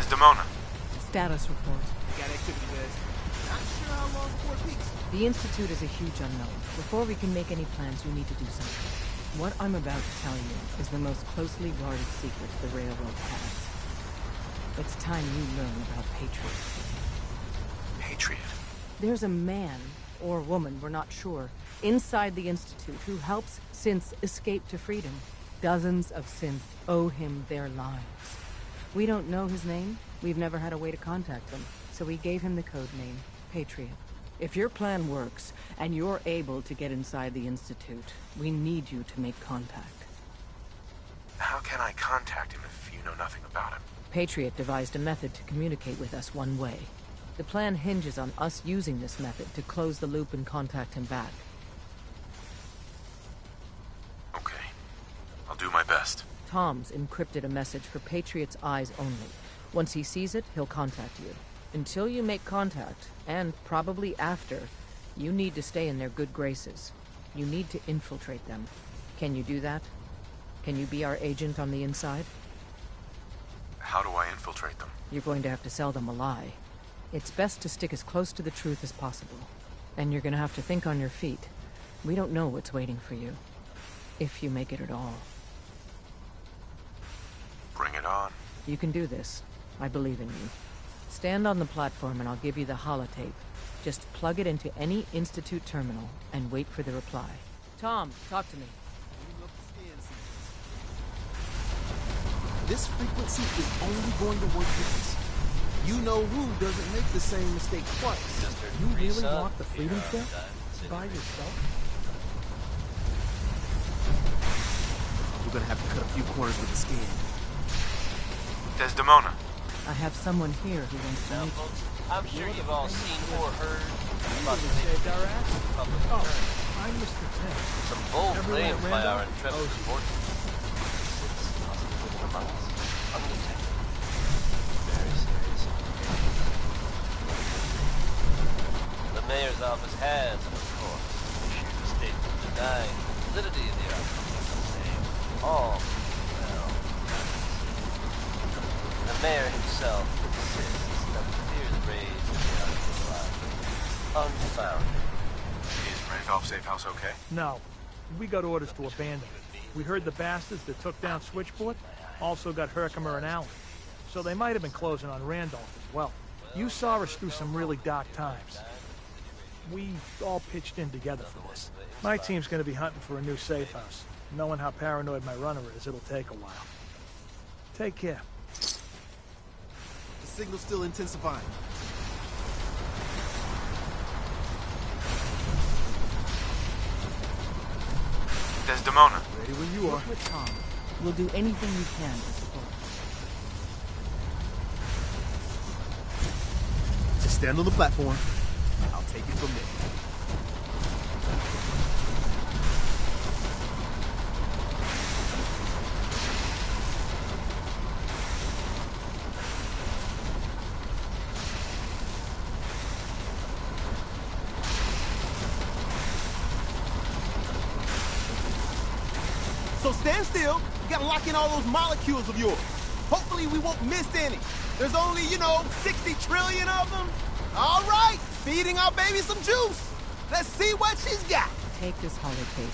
Status report. Got activity, guys. Not sure how long before it peaks. The Institute is a huge unknown. Before we can make any plans, you need to do something. What I'm about to tell you is the most closely guarded secret the railroad has. It's time you learn about Patriot. Patriot? There's a man, or woman, we're not sure, inside the Institute who helps synths escape to freedom. Dozens of synths owe him their lives. We don't know his name. We've never had a way to contact him, so we gave him the code name, Patriot. If your plan works, and you're able to get inside the Institute, we need you to make contact. How can I contact him if you know nothing about him? Patriot devised a method to communicate with us one way. The plan hinges on us using this method to close the loop and contact him back. Okay. I'll do my best. Tom's encrypted a message for Patriot's eyes only. Once he sees it, he'll contact you. Until you make contact, and probably after, you need to stay in their good graces. You need to infiltrate them. Can you do that? Can you be our agent on the inside? How do I infiltrate them? You're going to have to sell them a lie. It's best to stick as close to the truth as possible. And you're going to have to think on your feet. We don't know what's waiting for you. If you make it at all. Bring it on. You can do this. I believe in you. Stand on the platform and I'll give you the holotape. Just plug it into any Institute terminal and wait for the reply. Tom, talk to me. This frequency is only going to work with us. You know who doesn't make the same mistake twice. You really want the freedom step? By yourself? We're gonna have to cut a few corners with the scan. Desdemona. I have someone here who wants to Now, meet you. folks, I'm sure you've all seen or heard about the saved our ass? public Oh, attorney. I'm Mr. Tank. Some bold Everyone claims at by our Randolph? intrepid reporter. It's possible among us, undetected. Very serious. The mayor's office has, of course, issued a statement denying the validity of the article, saying all, well, the mayor himself insists that the fears raised in the article are unfounded. Is Randolph Safe House okay? No. We got orders to abandon it. We heard the bastards that took down Switchboard also got Herkimer and Allen. So they might have been closing on Randolph as well. You saw us through some really dark times. We all pitched in together for this. My team's gonna be hunting for a new safe house. Knowing how paranoid my runner is, it'll take a while. Take care. The signal's still intensifying. Desdemona. Ready when you are. Work with Tom. We'll do anything we can to support. Just stand on the platform. I'll take it from there. So stand still. You gotta lock in all those molecules of yours. Hopefully we won't miss any. There's only, 60 trillion of them. All right, feeding our baby some juice. Let's see what she's got. Take this holotape.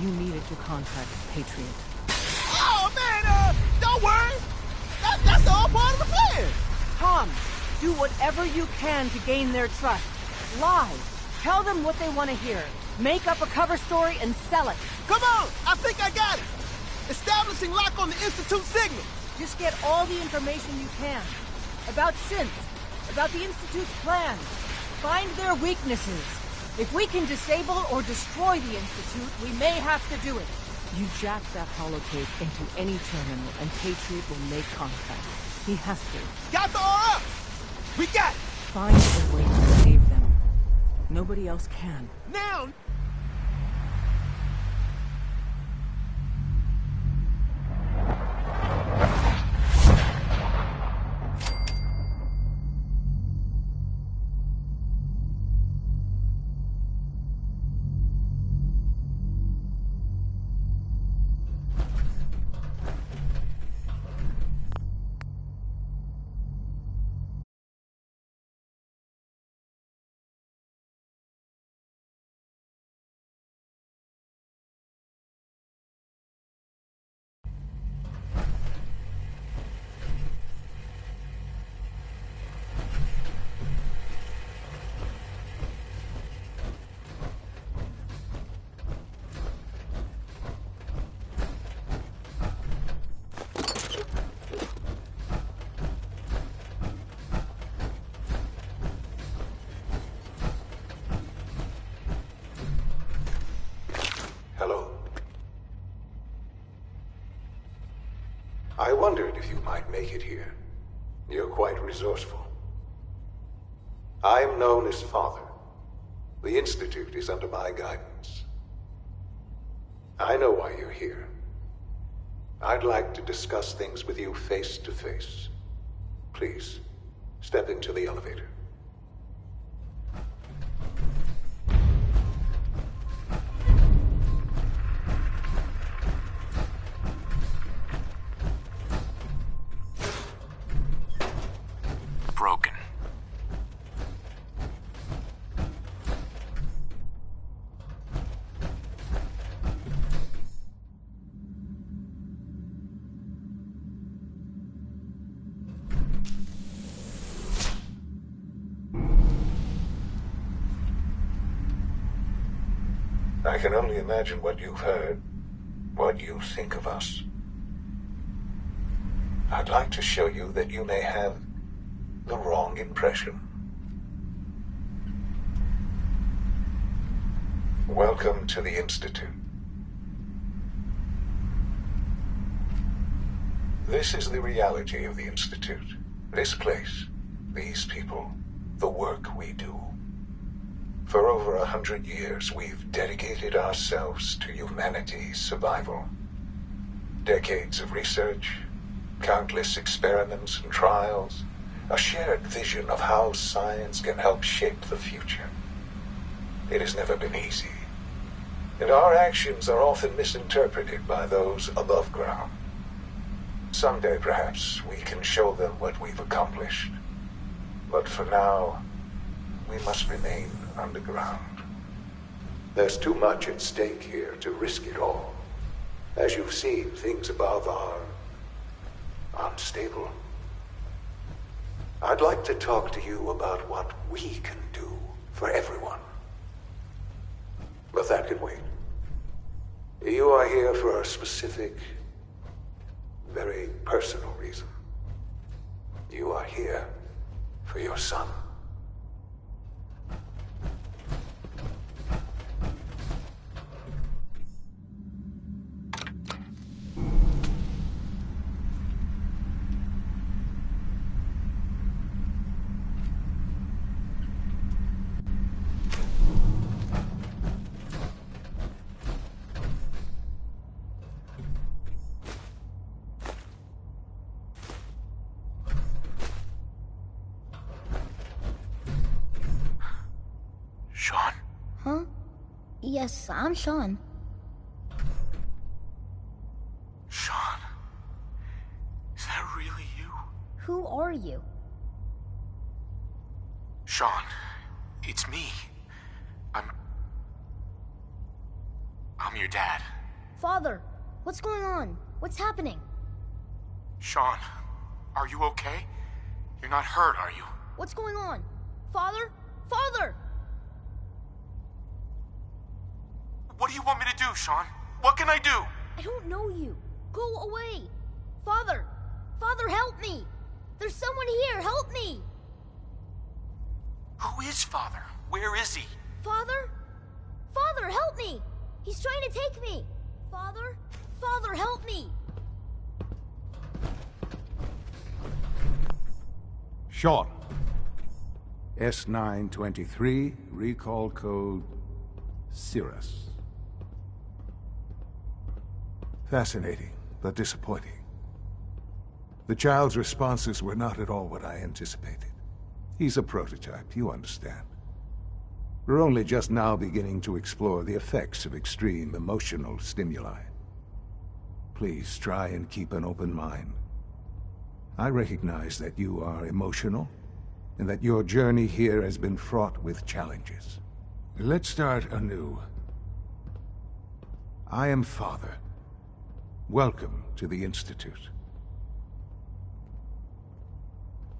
You need it to contact Patriot. Oh, man, don't worry. That's all part of the plan. Tom, do whatever you can to gain their trust. Lie. Tell them what they want to hear. Make up a cover story and sell it. Come on, I think I got it. Establishing lock on the Institute signal. Just get all the information you can. About synths. About the Institute's plans. Find their weaknesses. If we can disable or destroy the Institute, we may have to do it. You jack that holotape into any terminal and Patriot will make contact. He has to. Got the R up. We got it. Find a way to save them. Nobody else can. Now. I wondered if you might make it here. You're quite resourceful. I'm known as Father. The Institute is under my guidance. I know why you're here. I'd like to discuss things with you face to face. Please, step into the elevator. Broken. I can only imagine what you've heard, what you think of us. I'd like to show you that you may have the wrong impression. Welcome to the Institute. This is the reality of the Institute. This place, these people, the work we do. For over 100 years, we've dedicated ourselves to humanity's survival. Decades of research, countless experiments and trials, a shared vision of how science can help shape the future. It has never been easy, and our actions are often misinterpreted by those above ground. Someday, perhaps, we can show them what we've accomplished. But for now, we must remain underground. There's too much at stake here to risk it all. As you've seen, things above are unstable. I'd like to talk to you about what we can do for everyone. But that can wait. You are here for a specific, very personal reason. You are here for your son. Sean? Huh? Yes, I'm Sean. Sean? Is that really you? Who are you? Sean, it's me. I'm your dad. Father, what's going on? What's happening? Sean, are you okay? You're not hurt, are you? What's going on? Father? Father! What do you want me to do, Sean? What can I do? I don't know you. Go away. Father! Father, help me! There's someone here, help me! Who is Father? Where is he? Father? Father, help me! He's trying to take me! Father? Father, help me! Sean. S923, recall code Cirrus. Fascinating, but disappointing. The child's responses were not at all what I anticipated. He's a prototype, you understand. We're only just now beginning to explore the effects of extreme emotional stimuli. Please try and keep an open mind. I recognize that you are emotional, and that your journey here has been fraught with challenges. Let's start anew. I am Father. Welcome to the Institute.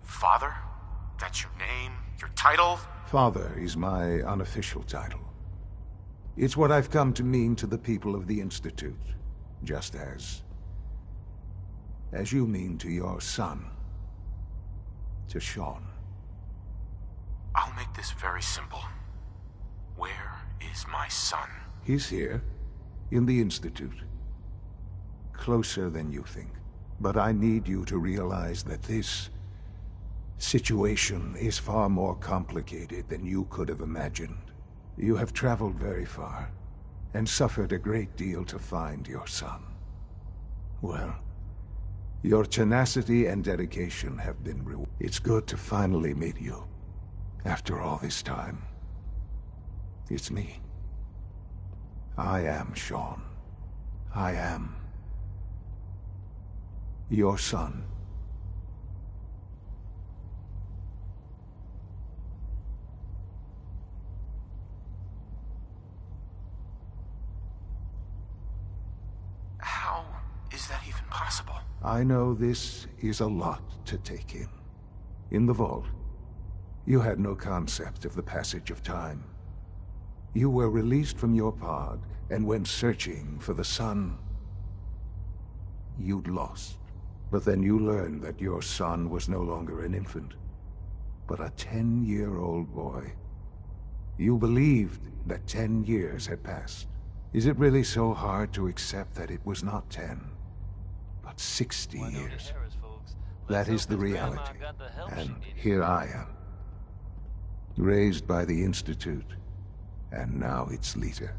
Father? That's your name? Your title? Father is my unofficial title. It's what I've come to mean to the people of the Institute, just as you mean to your son, to Sean. I'll make this very simple. Where is my son? He's here, in the Institute. Closer than you think. But I need you to realize that this situation is far more complicated than you could have imagined. You have traveled very far, and suffered a great deal to find your son. Well, your tenacity and dedication have been rewarded. It's good to finally meet you, after all this time. It's me. I am Sean. I am your son. How is that even possible? I know this is a lot to take in. In the vault, you had no concept of the passage of time. You were released from your pod and went searching for the son you'd lost. But then you learned that your son was no longer an infant, but a 10-year-old boy. You believed that 10 years had passed. Is it really so hard to accept that it was not 10, but 60 years? That is the reality, and here I am. Raised by the Institute, and now its leader.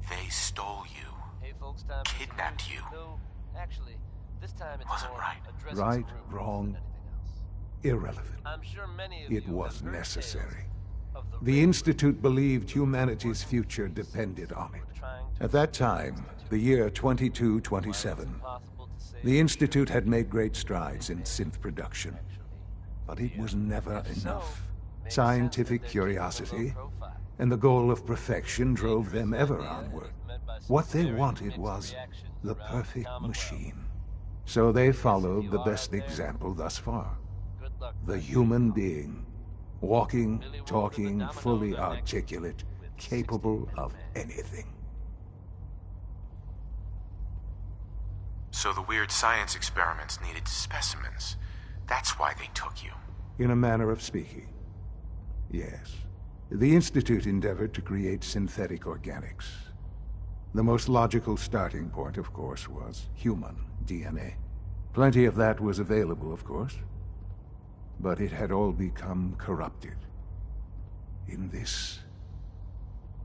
They stole you. Hey folks, time Kidnapped you. No, actually, this time it's Wasn't more right. a dressing Right, room wrong, than anything else. irrelevant. I'm sure many of It you was have heard necessary. tales of the The railroad Institute believed humanity's future depended on it. trying to At that time, the year 2227, impossible to say the Institute had made great strides in synth production. But it was never enough. Scientific curiosity and the goal of perfection drove them ever onward. What they wanted was the perfect machine. So they followed the best example thus far. The human being. Walking, talking, fully articulate, capable of anything. So the weird science experiments needed specimens. That's why they took you. In a manner of speaking, yes. The Institute endeavored to create synthetic organics. The most logical starting point, of course, was human DNA. Plenty of that was available, of course. But it had all become corrupted. In this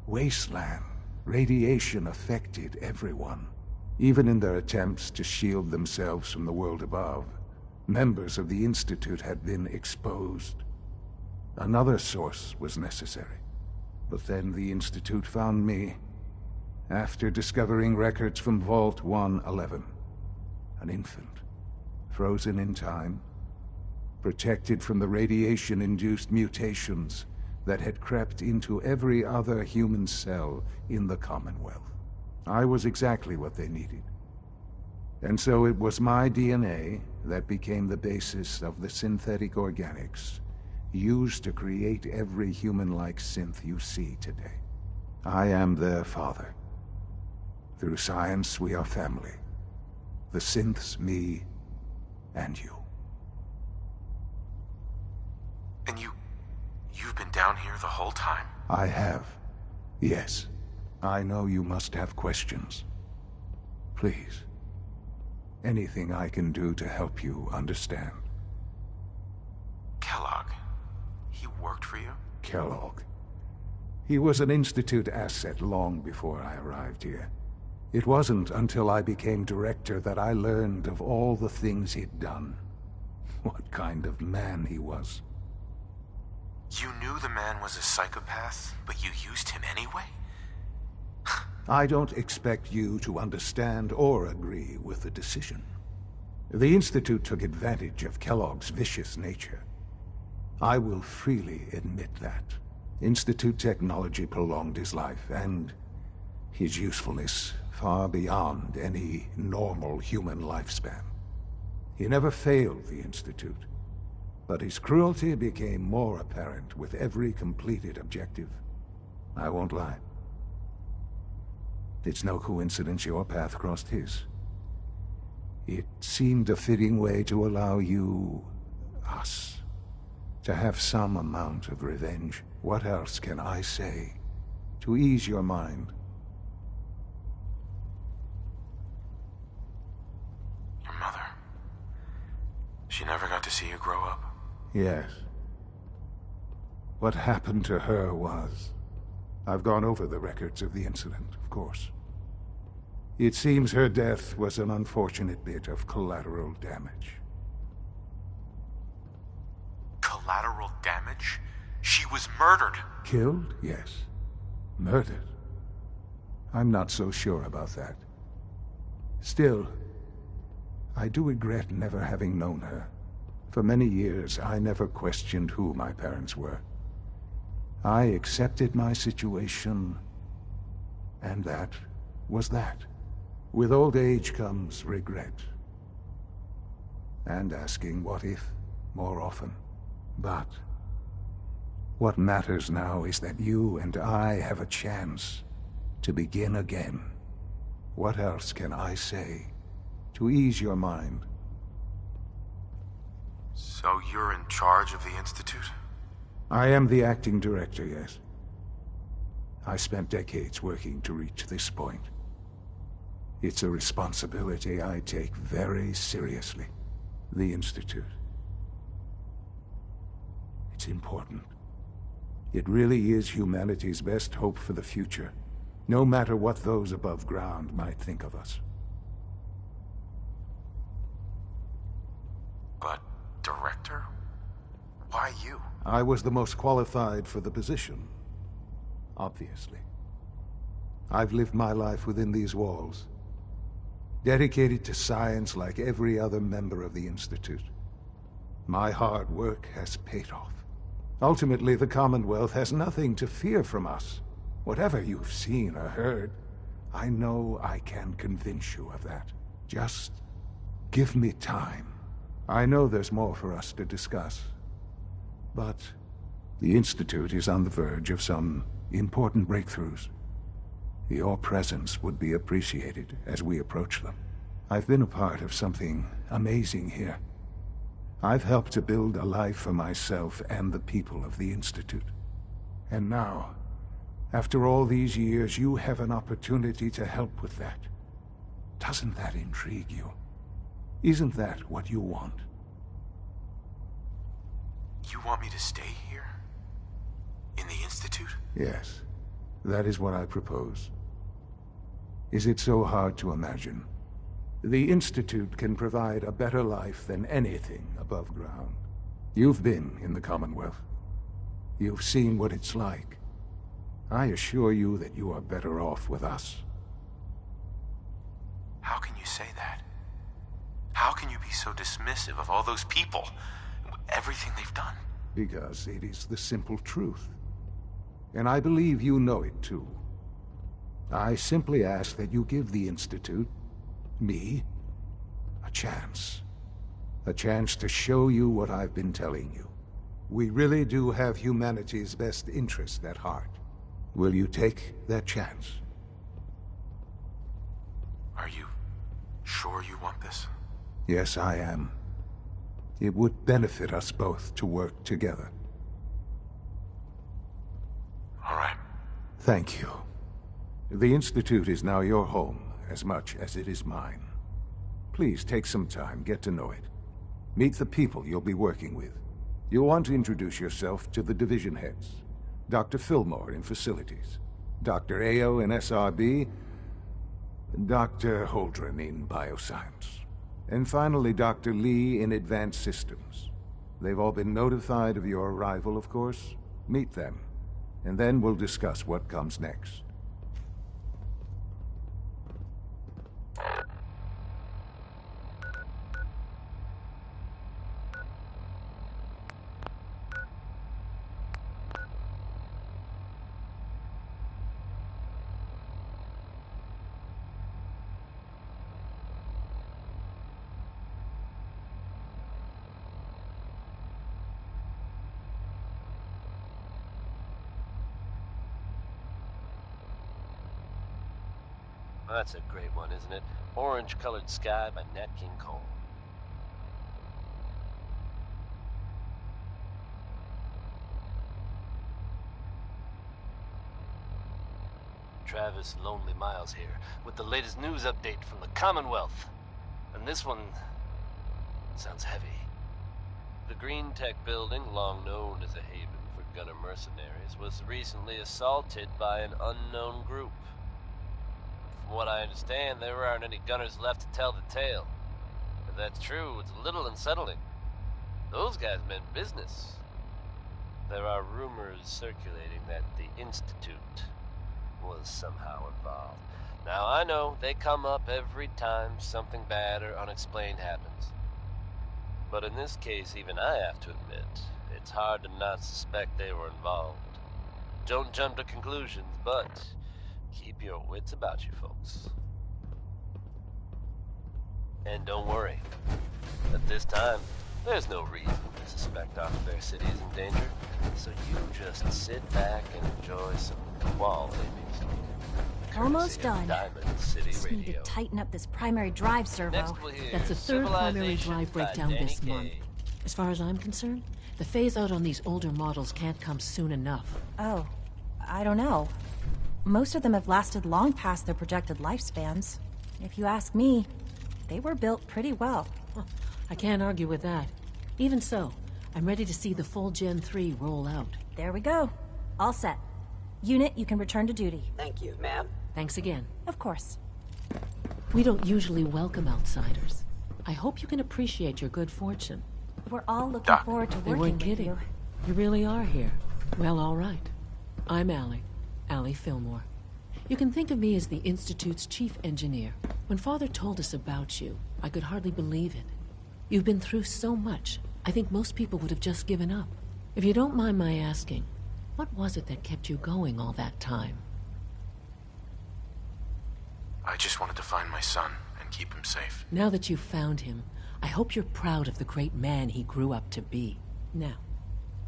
wasteland, radiation affected everyone. Even in their attempts to shield themselves from the world above, members of the Institute had been exposed. Another source was necessary. But then the Institute found me, after discovering records from Vault 111. An infant, frozen in time, protected from the radiation-induced mutations that had crept into every other human cell in the Commonwealth. I was exactly what they needed. And so it was my DNA that became the basis of the synthetic organics used to create every human-like synth you see today. I am their father. Through science, we are family. The synths, me, and you. And you've been down here the whole time? I have. Yes. I know you must have questions. Please. Anything I can do to help you understand. Kellogg. He worked for you? Kellogg. He was an Institute asset long before I arrived here. It wasn't until I became director that I learned of all the things he'd done. What kind of man he was. You knew the man was a psychopath, but you used him anyway? I don't expect you to understand or agree with the decision. The Institute took advantage of Kellogg's vicious nature. I will freely admit that. Institute technology prolonged his life, and his usefulness far beyond any normal human lifespan. He never failed the Institute, but his cruelty became more apparent with every completed objective. I won't lie. It's no coincidence your path crossed his. It seemed a fitting way to allow you, us, to have some amount of revenge. What else can I say to ease your mind? She never got to see you grow up? Yes. What happened to her was... I've gone over the records of the incident, of course. It seems her death was an unfortunate bit of collateral damage. Collateral damage? She was murdered. Killed? Yes. Murdered? I'm not so sure about that. Still, I do regret never having known her. For many years, I never questioned who my parents were. I accepted my situation, and that was that. With old age comes regret. And asking what if more often. But what matters now is that you and I have a chance to begin again. What else can I say to ease your mind? So you're in charge of the Institute? I am the acting director, yes. I spent decades working to reach this point. It's a responsibility I take very seriously. The Institute. It's important. It really is humanity's best hope for the future, no matter what those above ground might think of us. But, director? Why you? I was the most qualified for the position, obviously. I've lived my life within these walls, dedicated to science like every other member of the Institute. My hard work has paid off. Ultimately, the Commonwealth has nothing to fear from us. Whatever you've seen or heard, I know I can convince you of that. Just give me time. I know there's more for us to discuss. But the Institute is on the verge of some important breakthroughs. Your presence would be appreciated as we approach them. I've been a part of something amazing here. I've helped to build a life for myself and the people of the Institute. And now, after all these years, you have an opportunity to help with that. Doesn't that intrigue you? Isn't that what you want? You want me to stay here? In the Institute? Yes, that is what I propose. Is it so hard to imagine? The Institute can provide a better life than anything above ground. You've been in the Commonwealth. You've seen what it's like. I assure you that you are better off with us. How can you say that? How can you be so dismissive of all those people? Everything they've done? Because it is the simple truth. And I believe you know it too. I simply ask that you give the Institute, me, a chance. A chance to show you what I've been telling you. We really do have humanity's best interest at heart. Will you take that chance? Are you sure you want this? Yes, I am. It would benefit us both to work together. All right. Thank you. The Institute is now your home, as much as it is mine. Please take some time, get to know it. Meet the people you'll be working with. You'll want to introduce yourself to the division heads. Dr. Fillmore in Facilities, Dr. Ayo in SRB, Dr. Holdren in Bioscience, and finally Dr. Lee in Advanced Systems. They've all been notified of your arrival, of course. Meet them, and then we'll discuss what comes next. That's a great one, isn't it? Orange-Colored Sky by Nat King Cole. Travis Lonely Miles here, with the latest news update from the Commonwealth. And this one sounds heavy. The Green Tech building, long known as a haven for gunner mercenaries, was recently assaulted by an unknown group. From what I understand, there aren't any gunners left to tell the tale. If that's true, it's a little unsettling. Those guys meant business. There are rumors circulating that the Institute was somehow involved. Now, I know they come up every time something bad or unexplained happens. But in this case, even I have to admit, it's hard to not suspect they were involved. Don't jump to conclusions, but keep your wits about you, folks. And don't worry. At this time, there's no reason to suspect our fair city is in danger. So you just sit back and enjoy some quality music. Almost done. Diamond City Just need to Radio. tighten up this primary drive servo. Next we'll hear That's the third primary Civilization drive by breakdown Danny this Kaye. month. As far as I'm concerned, the phase-out on these older models can't come soon enough. Oh, I don't know. Most of them have lasted long past their projected lifespans. If you ask me, they were built pretty well. Huh, I can't argue with that. Even so, I'm ready to see the full Gen 3 roll out. There we go. All set. Unit, you can return to duty. Thank you, ma'am. Thanks again. Of course. We don't usually welcome outsiders. I hope you can appreciate your good fortune. We're all looking forward to They working weren't with kidding. you. You really are here. Well, all right. I'm Allie Fillmore. You can think of me as the Institute's chief engineer. When Father told us about you, I could hardly believe it. You've been through so much, I think most people would have just given up. If you don't mind my asking, what was it that kept you going all that time? I just wanted to find my son and keep him safe. Now that you've found him, I hope you're proud of the great man he grew up to be. Now,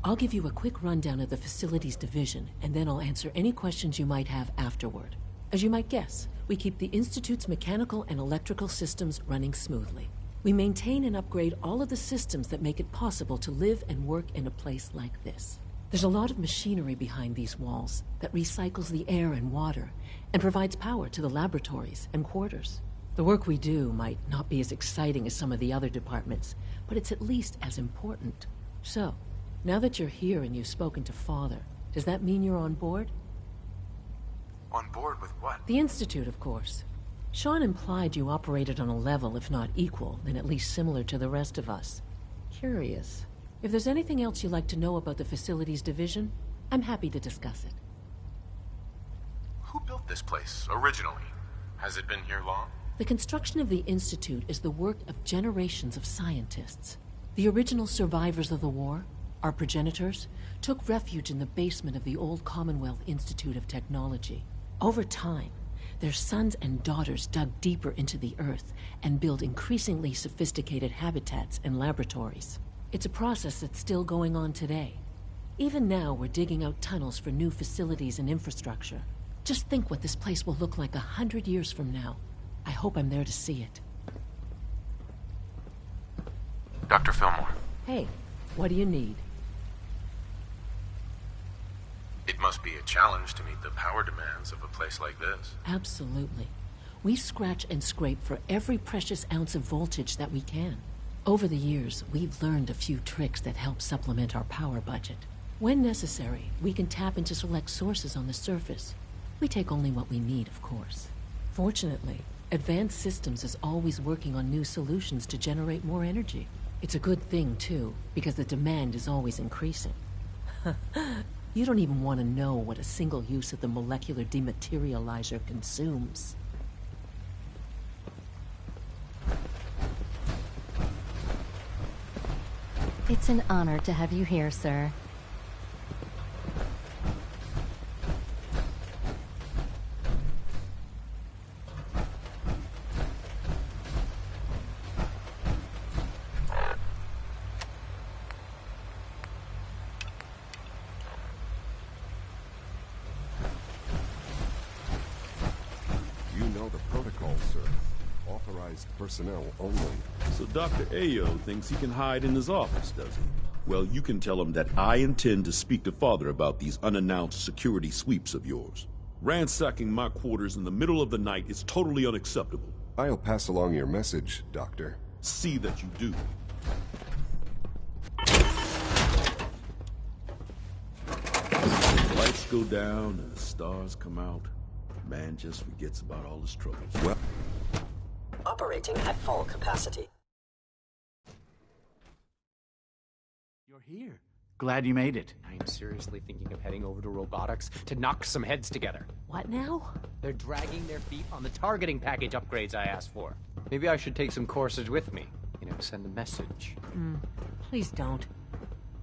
I'll give you a quick rundown of the Facilities Division, and then I'll answer any questions you might have afterward. As you might guess, we keep the Institute's mechanical and electrical systems running smoothly. We maintain and upgrade all of the systems that make it possible to live and work in a place like this. There's a lot of machinery behind these walls that recycles the air and water and provides power to the laboratories and quarters. The work we do might not be as exciting as some of the other departments, but it's at least as important. So, now that you're here and you've spoken to Father, does that mean you're on board? On board with what? The Institute, of course. Sean implied you operated on a level, if not equal, then at least similar to the rest of us. Curious. If there's anything else you'd like to know about the Facilities Division, I'm happy to discuss it. Who built this place, originally? Has it been here long? The construction of the Institute is the work of generations of scientists. The original survivors of the war, our progenitors, took refuge in the basement of the old Commonwealth Institute of Technology. Over time, their sons and daughters dug deeper into the earth and built increasingly sophisticated habitats and laboratories. It's a process that's still going on today. Even now, we're digging out tunnels for new facilities and infrastructure. Just think what this place will look like 100 years from now. I hope I'm there to see it. Dr. Fillmore. Hey, what do you need? It must be a challenge to meet the power demands of a place like this. Absolutely. We scratch and scrape for every precious ounce of voltage that we can. Over the years, we've learned a few tricks that help supplement our power budget. When necessary, we can tap into select sources on the surface. We take only what we need, of course. Fortunately, Advanced Systems is always working on new solutions to generate more energy. It's a good thing, too, because the demand is always increasing. You don't even want to know what a single use of the molecular dematerializer consumes. It's an honor to have you here, sir. You know the protocol, sir. Authorized personnel only. So Dr. Ayo thinks he can hide in his office, does he? Well, you can tell him that I intend to speak to Father about these unannounced security sweeps of yours. Ransacking my quarters in the middle of the night is totally unacceptable. I'll pass along your message, Doctor. See that you do. lights go down and the stars come out, man just forgets about all his troubles. Well, operating at full capacity. You're here. Glad you made it. I am seriously thinking of heading over to robotics to knock some heads together. What now? They're dragging their feet on the targeting package upgrades I asked for. Maybe I should take some courses with me. You know, send a message. Please don't.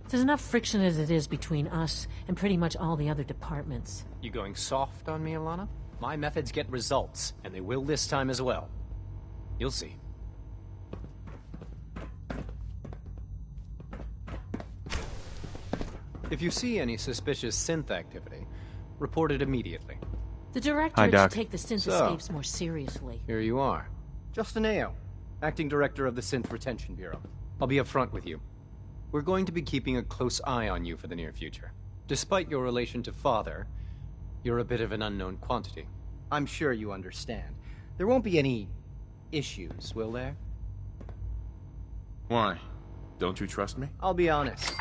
There's enough friction as it is between us and pretty much all the other departments. You going soft on me, Alana? My methods get results, and they will this time as well. You'll see. If you see any suspicious synth activity, report it immediately. The director should take the synth escapes more seriously. Here you are. Justin Ayo, Acting Director of the Synth Retention Bureau. I'll be upfront with you. We're going to be keeping a close eye on you for the near future. Despite your relation to Father, you're a bit of an unknown quantity. I'm sure you understand. There won't be any issues, will there? Why? Don't you trust me? I'll be honest.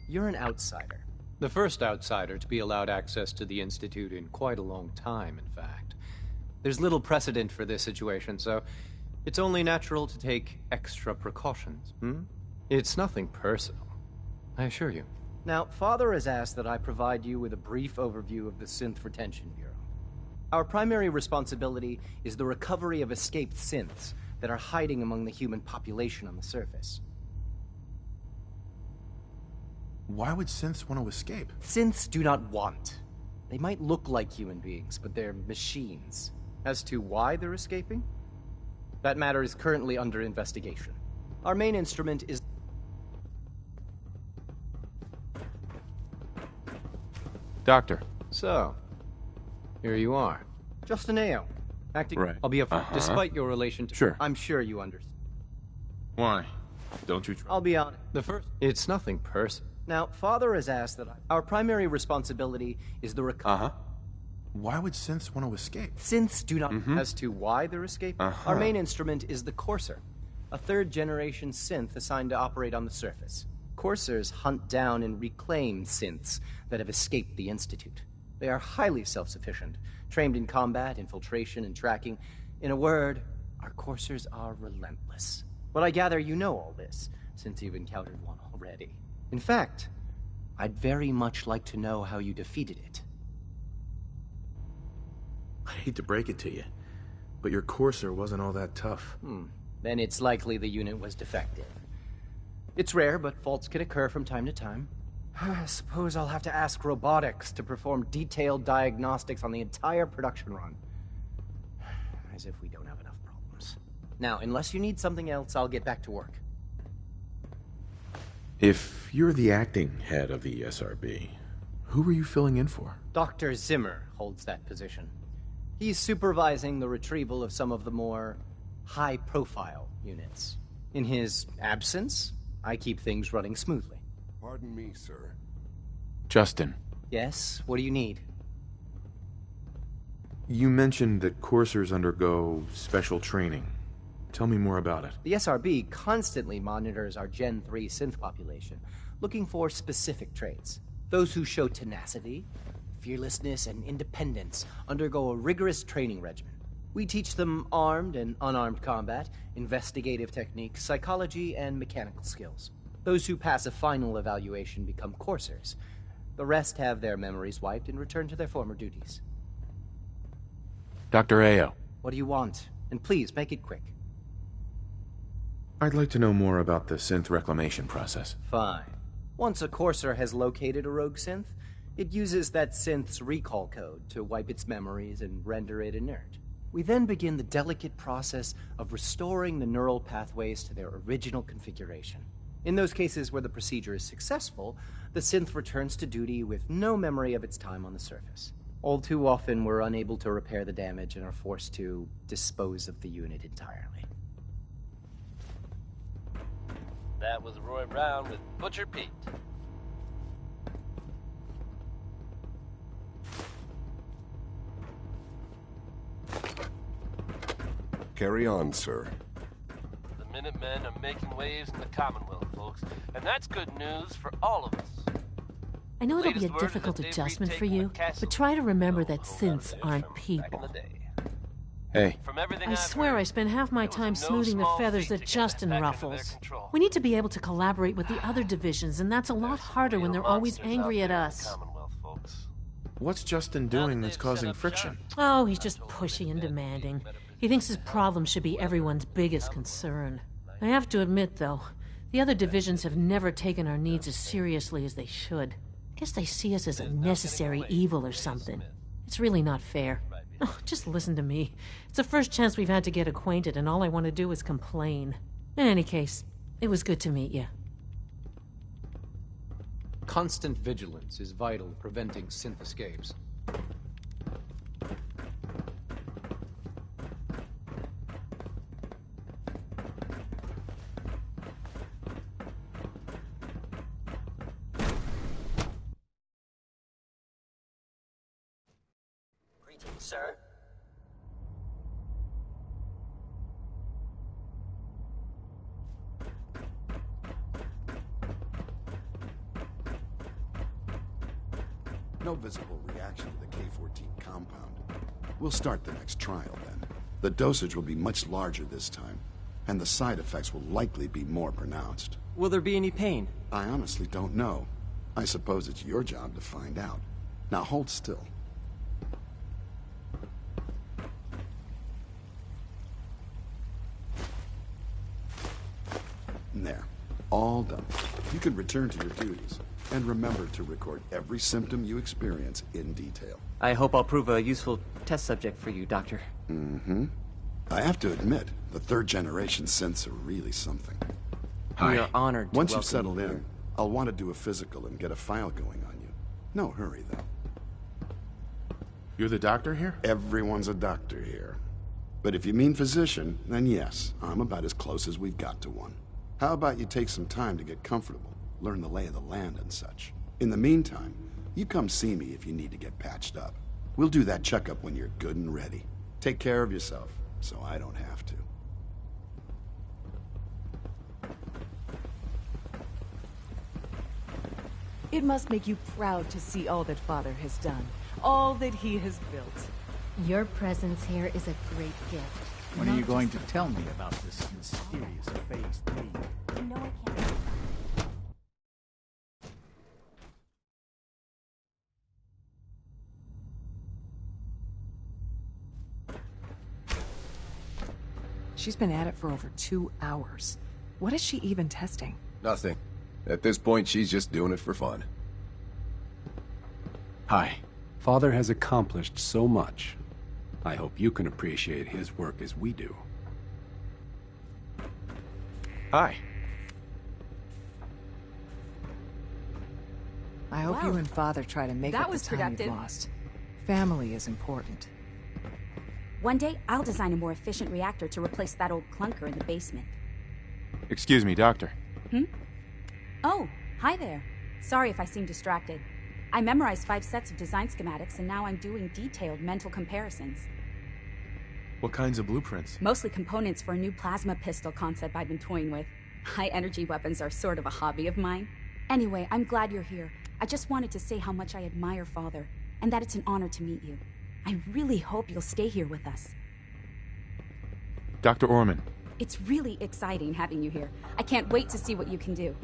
You're an outsider. The first outsider to be allowed access to the Institute in quite a long time, in fact. There's little precedent for this situation, so it's only natural to take extra precautions, It's nothing personal, I assure you. Now, Father has asked that I provide you with a brief overview of the Synth Retention Bureau. Our primary responsibility is the recovery of escaped synths that are hiding among the human population on the surface. Why would synths want to escape? Synths do not want. They might look like human beings, but they're machines. As to why they're escaping? That matter is currently under investigation. Our main instrument is... Doctor. So, here you are. Justin Ayo, acting... Right. I'll be upfront. Despite your relation to... Sure. I'm sure you understand. Why? Don't you trust? I'll be honest. The first... It's nothing personal. Now, Father has asked that our primary responsibility is the Why would synths want to escape? Synths do not... As to why they're escaping, our main instrument is the Courser, a third-generation synth assigned to operate on the surface. Coursers hunt down and reclaim synths that have escaped the Institute. They are highly self-sufficient, trained in combat, infiltration, and tracking. In a word, our Coursers are relentless. But I gather you know all this, since you've encountered one already. In fact, I'd very much like to know how you defeated it. I hate to break it to you, but your Courser wasn't all that tough. Then it's likely the unit was defective. It's rare, but faults can occur from time to time. I suppose I'll have to ask robotics to perform detailed diagnostics on the entire production run. As if we don't have enough problems. Now, unless you need something else, I'll get back to work. If you're the acting head of the SRB, who were you filling in for? Dr. Zimmer holds that position. He's supervising the retrieval of some of the more high-profile units. In his absence, I keep things running smoothly. Pardon me, sir. Justin. Yes? What do you need? You mentioned that coursers undergo special training. Tell me more about it. The SRB constantly monitors our Gen 3 synth population, looking for specific traits. Those who show tenacity, fearlessness, and independence undergo a rigorous training regimen. We teach them armed and unarmed combat, investigative techniques, psychology, and mechanical skills. Those who pass a final evaluation become coursers. The rest have their memories wiped and return to their former duties. Dr. Ayo. What do you want? And please, make it quick. I'd like to know more about the synth reclamation process. Fine. Once a courser has located a rogue synth, it uses that synth's recall code to wipe its memories and render it inert. We then begin the delicate process of restoring the neural pathways to their original configuration. In those cases where the procedure is successful, the synth returns to duty with no memory of its time on the surface. All too often, we're unable to repair the damage and are forced to dispose of the unit entirely. That was Roy Brown with Butcher Pete. Carry on, sir. The Minutemen are making waves in the Commonwealth, folks, and that's good news for all of us. I know it'll be a difficult adjustment for you, but try to remember that synths aren't people. Hey. I swear I spend half my time smoothing the feathers that Justin ruffles. We need to be able to collaborate with the other divisions, and that's a lot harder when they're always angry at us. What's Justin doing that's causing friction? Oh, he's just pushy and demanding. He thinks his problem should be everyone's biggest concern. I have to admit, though, the other divisions have never taken our needs as seriously as they should. I guess they see us as a necessary evil or something. It's really not fair. Oh, just listen to me. It's the first chance we've had to get acquainted, and all I want to do is complain. In any case, it was good to meet you. Constant vigilance is vital to preventing synth escapes. Sir? No visible reaction to the K-14 compound. We'll start the next trial then. The dosage will be much larger this time, and the side effects will likely be more pronounced. Will there be any pain? I honestly don't know. I suppose it's your job to find out. Now hold still. There. All done. You can return to your duties. And remember to record every symptom you experience in detail. I hope I'll prove a useful test subject for you, Doctor. Mm-hmm. I have to admit, the third-generation synths are really something. We are honored to Once you've welcome settled you in, here. I'll want to do a physical and get a file going on you. No hurry, though. You're the doctor here? Everyone's a doctor here. But if you mean physician, then yes, I'm about as close as we've got to one. How about you take some time to get comfortable, learn the lay of the land and such. In the meantime, you come see me if you need to get patched up. We'll do that checkup when you're good and ready. Take care of yourself, so I don't have to. It must make you proud to see all that Father has done, all that he has built. Your presence here is a great gift. When are you going to tell me about this mysterious Phase 3? You know I can't. She's been at it for over 2 hours. What is she even testing? Nothing. At this point, she's just doing it for fun. Hi. Father has accomplished so much. I hope you can appreciate his work as we do. Hi. I hope you and Father try to make That up the was time productive. you've lost. Family is important. One day, I'll design a more efficient reactor to replace that old clunker in the basement. Excuse me, Doctor. Oh, hi there. Sorry if I seem distracted. I memorized 5 sets of design schematics, and now I'm doing detailed mental comparisons. What kinds of blueprints? Mostly components for a new plasma pistol concept I've been toying with. High-energy weapons are sort of a hobby of mine. Anyway, I'm glad you're here. I just wanted to say how much I admire Father, and that it's an honor to meet you. I really hope you'll stay here with us. Dr. Orman. It's really exciting having you here. I can't wait to see what you can do.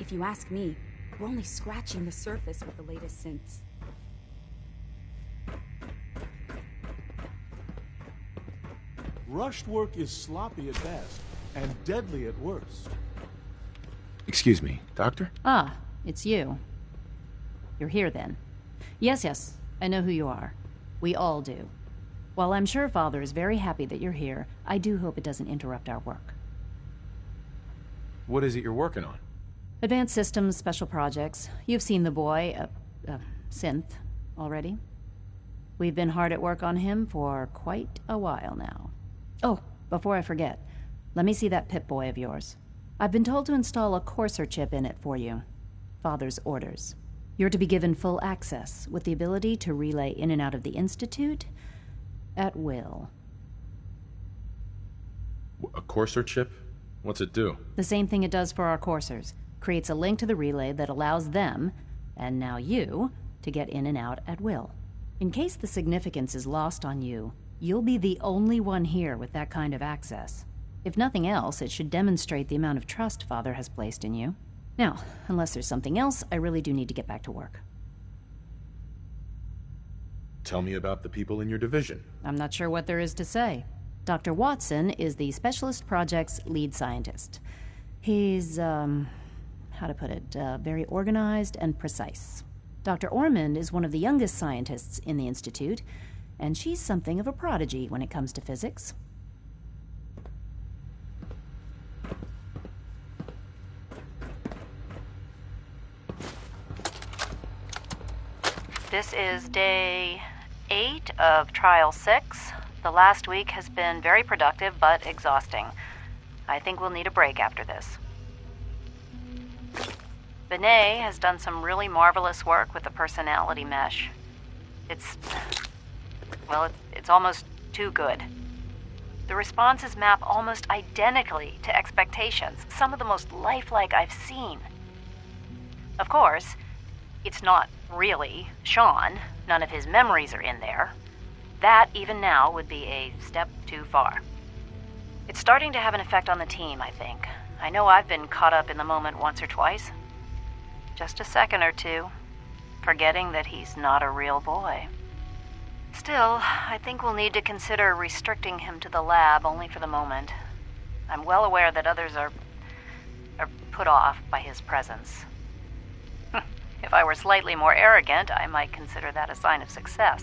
If you ask me, we're only scratching the surface with the latest synths. Rushed work is sloppy at best, and deadly at worst. Excuse me, Doctor? Ah, it's you. You're here then. Yes, I know who you are. We all do. While I'm sure Father is very happy that you're here, I do hope it doesn't interrupt our work. What is it you're working on? Advanced systems, special projects. You've seen the boy, Synth, already. We've been hard at work on him for quite a while now. Oh, before I forget, let me see that Pip-Boy of yours. I've been told to install a Courser chip in it for you. Father's orders. You're to be given full access, with the ability to relay in and out of the Institute at will. A Courser chip? What's it do? The same thing it does for our coursers. Creates a link to the relay that allows them, and now you, to get in and out at will. In case the significance is lost on you, you'll be the only one here with that kind of access. If nothing else, it should demonstrate the amount of trust Father has placed in you. Now, unless there's something else, I really do need to get back to work. Tell me about the people in your division. I'm not sure what there is to say. Dr. Watson is the Specialist Project's lead scientist. He's, how to put it, very organized and precise. Dr. Ormond is one of the youngest scientists in the Institute, and she's something of a prodigy when it comes to physics. This is day 8 of Trial 6. The last week has been very productive, but exhausting. I think we'll need a break after this. Benet has done some really marvelous work with the personality mesh. It's almost too good. The responses map almost identically to expectations, some of the most lifelike I've seen. Of course, it's not really Sean. None of his memories are in there. That, even now, would be a step too far. It's starting to have an effect on the team, I think. I know I've been caught up in the moment once or twice. Just a second or two, forgetting that he's not a real boy. Still, I think we'll need to consider restricting him to the lab only for the moment. I'm well aware that others are put off by his presence. If I were slightly more arrogant, I might consider that a sign of success.